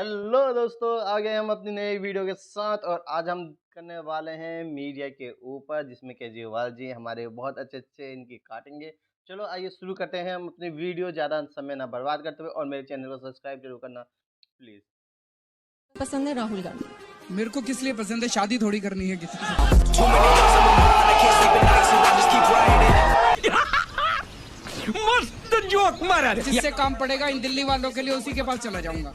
Hello दोस्तों, आ गए हम अपनी नई वीडियो के साथ और आज हम करने वाले हैं मीडिया के ऊपर, जिसमें केजरीवाल जी हमारे बहुत अच्छे-अच्छे इनकी काटेंगे। चलो आइए शुरू करते हैं हम अपनी वीडियो, ज़्यादा समय ना बर्बाद करते हुए, और मेरे चैनल को सब्सक्राइब ज़रूर करना प्लीज़। पसंद है राहुल गांधी। मेरे को किस लिए पसंद है? शादी थोड़ी करनी है किसी से। मस्त जोक मारा। जिससे काम पड़ेगा इन दिल्ली वालों के लिए, उसी के पास चला जाऊंगा।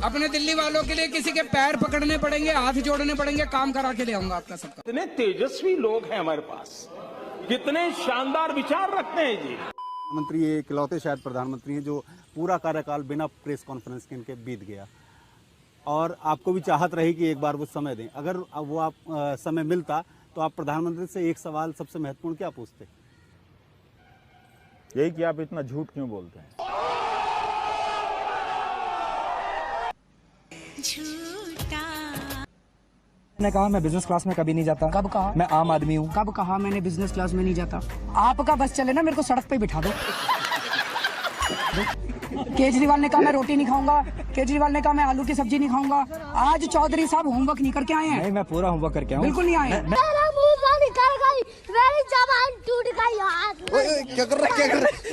अपने दिल्ली वालों के लिए किसी के पैर पकड़ने पड़ेंगे, हाथ जोड़ने पड़ेंगे, काम करा के ले आऊंगा आपका सबका। कितने तेजस्वी लोग हैं हमारे पास, कितने शानदार विचार रखते हैं जी। प्रधानमंत्री ये इकलौते शायद प्रधानमंत्री हैं जो पूरा कार्यकाल बिना प्रेस कॉन्फ्रेंस के इनके बीत गया, और आपको भी चाहत रही कि एक बार वो समय दें। अगर वो आप समय मिलता तो आप प्रधानमंत्री से एक सवाल सबसे महत्वपूर्ण क्या पूछते? यही कि आप इतना झूठ क्यों बोलते हैं? मैंने कहा मैं बिजनेस क्लास में कभी नहीं जाता। कब कहा? मैं आम आदमी हूँ। कब कहा मैंने बिजनेस क्लास में नहीं जाता? आपका बस चले ना, मेरे को सड़क पे बिठा दो। केजरीवाल ने कहा मैं रोटी नहीं खाऊंगा, केजरीवाल ने कहा मैं आलू की सब्जी नहीं खाऊंगा। आज चौधरी साहब होमवर्क नहीं करके आए हैं। नहीं, मैं पूरा होमवर्क करके आया हूँ। बिल्कुल नहीं आए। मेरा मुंह से निकल गई, मेरी जबान टूट गई यार। क्या कर रहा है?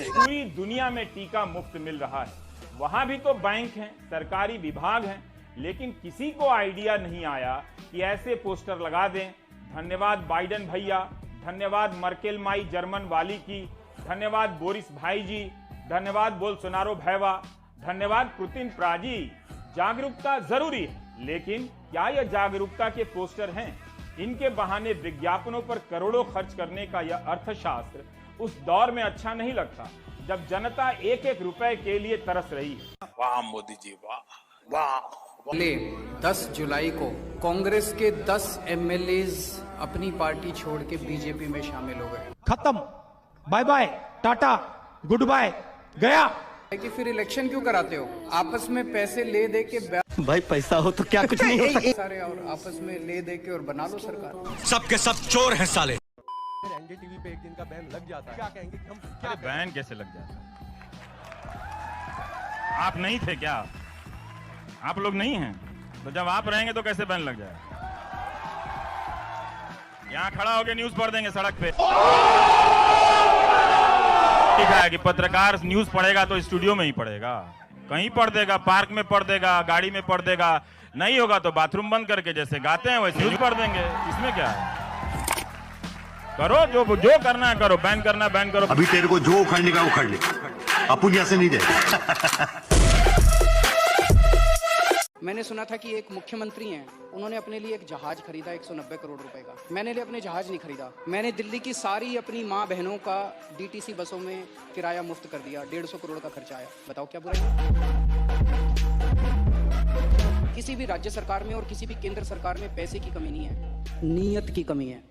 पूरी दुनिया में टीका मुफ्त मिल रहा है, वहां भी तो बैंक हैं, सरकारी विभाग हैं, लेकिन किसी को आइडिया नहीं आया कि ऐसे पोस्टर लगा दें। धन्यवाद बाइडेन भैया, धन्यवाद मर्केल माई जर्मन वाली की, धन्यवाद बोरिस भाई जी, धन्यवाद बोल्सोनारो भैया, धन्यवाद पुतिन प्राजी। जागरूकता जरूरी है, लेकिन क्या यह जागरूकता के पोस्टर हैं? इनके बहाने विज्ञापनों पर करोड़ों खर्च करने का यह अर्थशास्त्र उस दौर में अच्छा नहीं लगता जब जनता एक एक रुपए के लिए तरस रही है। वाह मोदी जी, वाह वाह। 10 जुलाई को कांग्रेस के 10 एमएलएज अपनी पार्टी छोड़ के बीजेपी में शामिल हो गए। खत्म, bye bye, tata, goodbye, गया। कि फिर इलेक्शन क्यों कराते हो? आपस में पैसे ले दे के भाई पैसा हो तो क्या कुछ नहीं होता। सारे और आपस में ले दे के और बना लो सरकार। सबके सब चोर हैं साले। एनडीटीवी पे एक दिन का बैन लग जाता है, क्या कहेंगे हम? क्या बैन कैसे लग जाता? आप नहीं थे क्या? आप लोग नहीं हैं, तो जब आप रहेंगे तो कैसे बैन लग जाए? यहाँ खड़ा होकर न्यूज पढ़ देंगे सड़क पे। ठीक है कि पत्रकार न्यूज पढ़ेगा तो स्टूडियो में ही पढ़ेगा, कहीं पढ़ देगा, पार्क में पढ़ देगा, गाड़ी में पढ़ देगा, नहीं होगा तो बाथरूम बंद करके जैसे गाते हैं वैसे न्यूज पढ़ देंगे। इसमें क्या है? करो जो करना है करो, बैन करना बैन करो। अभी तेरे को जो उखाड़ने का उखाड़ ले, अपन यहाँ से नहीं जाए। मैंने सुना था कि एक मुख्यमंत्री हैं, उन्होंने अपने लिए एक जहाज खरीदा 190 करोड़ रुपए का। मैंने लिए अपने जहाज नहीं खरीदा, मैंने दिल्ली की सारी अपनी माँ बहनों का डीटीसी बसों में किराया मुफ्त कर दिया। 150 करोड़ का खर्चा आया। बताओ क्या बुरा है? किसी भी राज्य सरकार में और किसी भी केंद्र सरकार में पैसे की कमी नहीं है, नीयत की कमी है।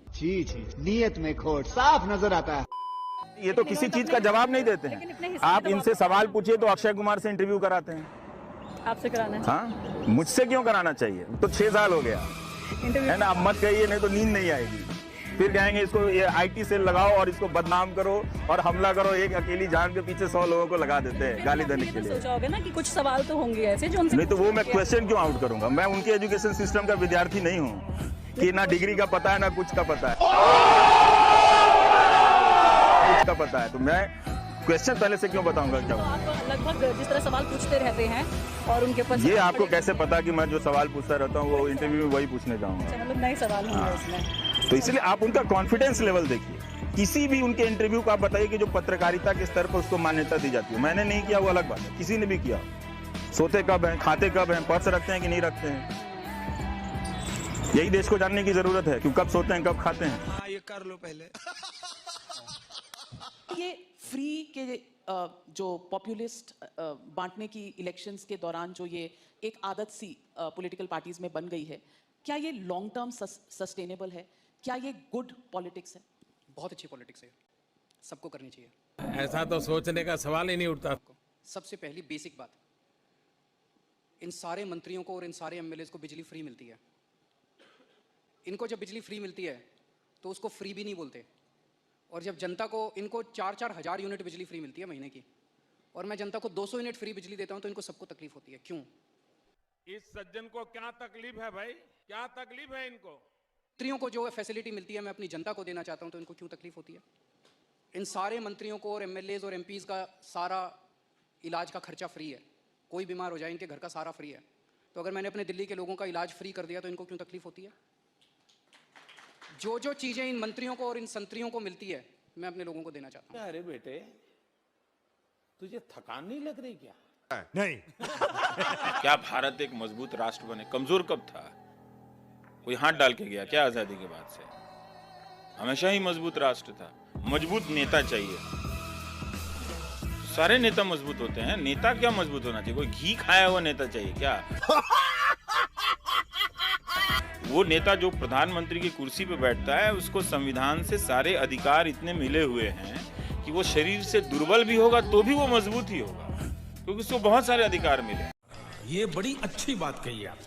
नीयत में खोट साफ नजर आता है। ये तो किसी चीज का जवाब नहीं देते हैं। आप इनसे सवाल पूछिए तो अक्षय कुमार से इंटरव्यू कराते हैं। आपसे कराना है? हाँ, मुझसे क्यों कराना चाहिए? तो 6 साल हो गया है ना। आप मत कहिए, नहीं तो नींद नहीं आएगी। फिर कहेंगे इसको ये आईटी सेल लगाओ और इसको बदनाम करो और हमला करो। एक अकेली जान के पीछे 100 लोगों को लगा देते हैं गाली देने के लिए। सोचा होगा ना कि कुछ सवाल तो होंगे ऐसे जो उनसे नहीं तो वो मैं क्वेश्चन क्यों आउट करूंगा? मैं उनके एजुकेशन सिस्टम का विद्यार्थी नहीं हूँ कि ना डिग्री का पता है ना कुछ का पता है, कुछ का पता है। तो मैं क्वेश्चन पहले से क्यों बताऊंगा? क्या आप लगभग जिस तरह सवाल पूछते रहते हैं और उनके ऊपर ये आपको कैसे पता कि मैं जो सवाल पूछता रहता हूँ वो इंटरव्यू में वही पूछने जाऊंगा? मतलब नए सवाल होंगे उसमें, तो इसलिए आप उनका कॉन्फिडेंस लेवल देखिए। किसी भी उनके इंटरव्यू को आप बताइए कि जो पत्रकारिता के स्तर पर उसको मान्यता दी जाती है। मैंने नहीं किया वो अलग बात है, किसी ने भी किया। सोते कब हैं, खाते कब हैं, पर्स रखते हैं कि नहीं रखते हैं, यही देश को जानने की जरूरत है कि कब सोते हैं कब खाते हैं। ये कर लो पहले। ये फ्री के जो पॉपुलिस्ट बांटने की इलेक्शंस के दौरान जो ये एक आदत सी पॉलिटिकल पार्टीज में बन गई है, क्या ये लॉन्ग टर्म सस्टेनेबल है? क्या ये गुड पॉलिटिक्स है? बहुत अच्छी पॉलिटिक्स है, सबको करनी चाहिए। ऐसा तो सोचने का सवाल ही नहीं उठता। सबसे पहली बेसिक बात, इन सारे मंत्रियों को और इन सारे एमएलएज को बिजली फ्री मिलती है। इनको जब बिजली फ्री मिलती है तो उसको फ्री भी नहीं बोलते, और जब जनता को इनको 4-4 हज़ार यूनिट बिजली फ्री मिलती है महीने की, और मैं जनता को 200 यूनिट फ्री बिजली देता हूं तो इनको सबको तकलीफ होती है। क्यों? इस सज्जन को क्या तकलीफ है भाई, क्या तकलीफ है इनको? मंत्रियों को जो फैसिलिटी मिलती है मैं अपनी जनता को देना चाहता हूं, तो इनको क्यों तकलीफ होती है? इन सारे मंत्रियों को और एमएलएज और एमपीज का सारा इलाज का खर्चा फ्री है। कोई बीमार हो जाए इनके घर का सारा फ्री है। तो अगर मैंने अपने दिल्ली के लोगों का इलाज फ्री कर दिया तो इनको क्यों तकलीफ होती है? जो जो चीजें इन मंत्रियों को और इन संतरियों को मिलती है मैं अपने लोगों को देना चाहता हूं। अरे बेटे, तुझे थकान नहीं लग रही क्या? नहीं। क्या भारत एक मजबूत राष्ट्र बने? कमजोर कब था? कोई हाथ डाल के गया क्या आजादी के बाद से? हमेशा ही मजबूत राष्ट्र था। मजबूत नेता चाहिए। सारे नेता मजबूत होते हैं, नेता क्या मजबूत होना चाहिए? कोई घी खाया हुआ नेता चाहिए क्या? वो नेता जो प्रधानमंत्री की कुर्सी पे बैठता है उसको संविधान से सारे अधिकार इतने मिले हुए हैं कि वो शरीर से दुर्बल भी होगा तो भी वो मजबूत ही होगा, क्योंकि उसको बहुत सारे अधिकार मिले। ये बड़ी अच्छी बात कही आप।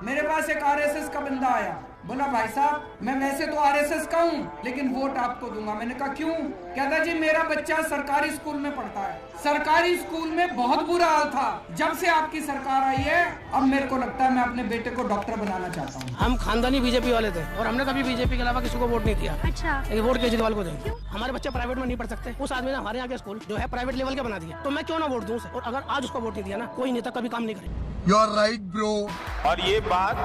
मेरे पास एक आरएसएस का बंदा आया, बोला भाई साहब मैं वैसे तो आरएसएस का हूँ लेकिन वोट आपको दूंगा। मैंने कहा क्यों? कहता जी मेरा बच्चा सरकारी स्कूल में पढ़ता है, सरकारी स्कूल में बहुत बुरा हाल था, जब से आपकी सरकार आई है अब मेरे को लगता है मैं अपने बेटे को डॉक्टर बनाना चाहता हूँ। हम खानदानी बीजेपी वाले थे और हमने कभी बीजेपी के अलावा किसी को वोट नहीं दिया। अच्छा, लेकिन वोट केजरीवाल को देंगे। हमारे बच्चे प्राइवेट में नहीं पढ़ सकते, उस आदमी ने हमारे यहाँ के स्कूल जो है प्राइवेट लेवल के बना दिया, तो मैं क्यों ना वोट दूं उसे? और अगर आज उसको वोट नहीं दिया ना, कोई नेता कभी काम नहीं करेगा। You are right bro. और ये बात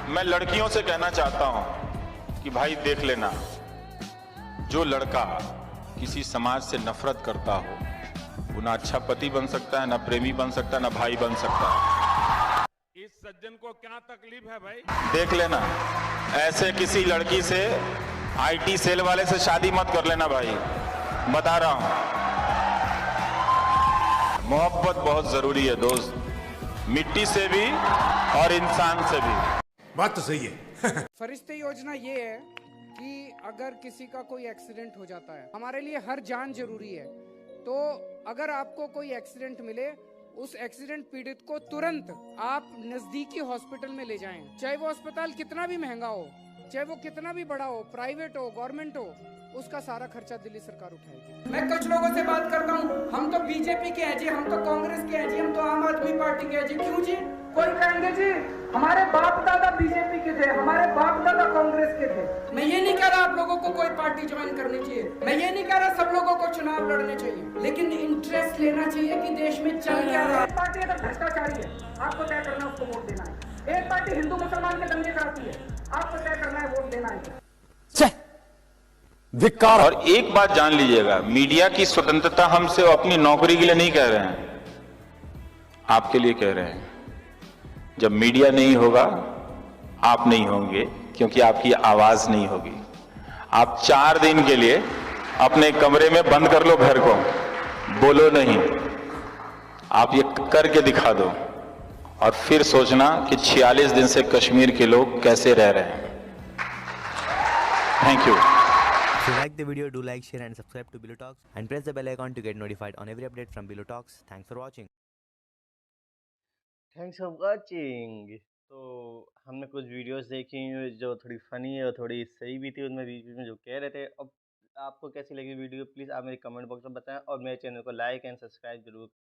मैं लड़कियों से कहना चाहता हूं कि भाई देख लेना, जो लड़का किसी समाज से नफरत करता हो वो ना अच्छा पति बन सकता है, ना प्रेमी बन सकता है, ना भाई बन सकता है। इस सज्जन को क्या तकलीफ है भाई? देख लेना, ऐसे किसी लड़की से आईटी सेल वाले से शादी मत कर लेना भाई, बता रहा हूं। मोहब्बत बहुत जरूरी है दोस्त, मिट्टी से भी और इंसान से भी। बात तो सही है। फरिश्ते योजना ये है कि अगर किसी का कोई एक्सीडेंट हो जाता है, हमारे लिए हर जान जरूरी है, तो अगर आपको कोई एक्सीडेंट मिले उस एक्सीडेंट पीड़ित को तुरंत आप नजदीकी हॉस्पिटल में ले जाएं, चाहे वो अस्पताल कितना भी महंगा हो, चाहे वो कितना भी बड़ा हो, प्राइवेट हो, गवर्नमेंट हो, उसका सारा खर्चा दिल्ली सरकार उठाएगी। मैं कुछ लोगों से बात करता हूँ, हम तो बीजेपी के हैं जी, हम तो कांग्रेस के हैं जी, हम तो आम आदमी पार्टी के हैं जी। क्यों जी? कोई कहेंगे जी हमारे बाप दादा बीजेपी के थे, हमारे बाप दादा कांग्रेस के थे। मैं ये नहीं कह रहा आप लोगों को कोई पार्टी ज्वाइन करनी चाहिए, मैं ये नहीं कह रहा सब लोगों को चुनाव लड़ने चाहिए, लेकिन इंटरेस्ट लेना चाहिए कि देश में चल क्या रहा है। पार्टी अगर भ्रष्टाचारी है आपको तय करना उसको वोट देना है। एक पार्टी हिंदू मुसलमान के दंगे कराती है आपको तय करना है वोट देना है। और एक बात जान लीजिएगा, मीडिया की स्वतंत्रता हमसे अपनी नौकरी के लिए नहीं कह रहे हैं, आपके लिए कह रहे हैं। जब मीडिया नहीं होगा आप नहीं होंगे, क्योंकि आपकी आवाज नहीं होगी। आप 4 दिन के लिए अपने कमरे में बंद कर लो घर को, बोलो नहीं। आप ये करके दिखा दो और फिर सोचना कि 46 दिन से कश्मीर के लोग कैसे रह रहे हैं। Thank you. If you like the video, do like, share and subscribe to Below Talks and press the bell icon to get notified on every update from Below Talks. Thanks for watching. Thanks for watching. तो हमने कुछ videos देखी जो थोड़ी funny और थोड़ी सही भी थी, उनमें बीच में जो कह रहे थे। अब आपको कैसी लगी वीडियो प्लीज़ आप मेरे कमेंट बॉक्स में बताएं और मेरे चैनल को लाइक एंड सब्सक्राइब जरूर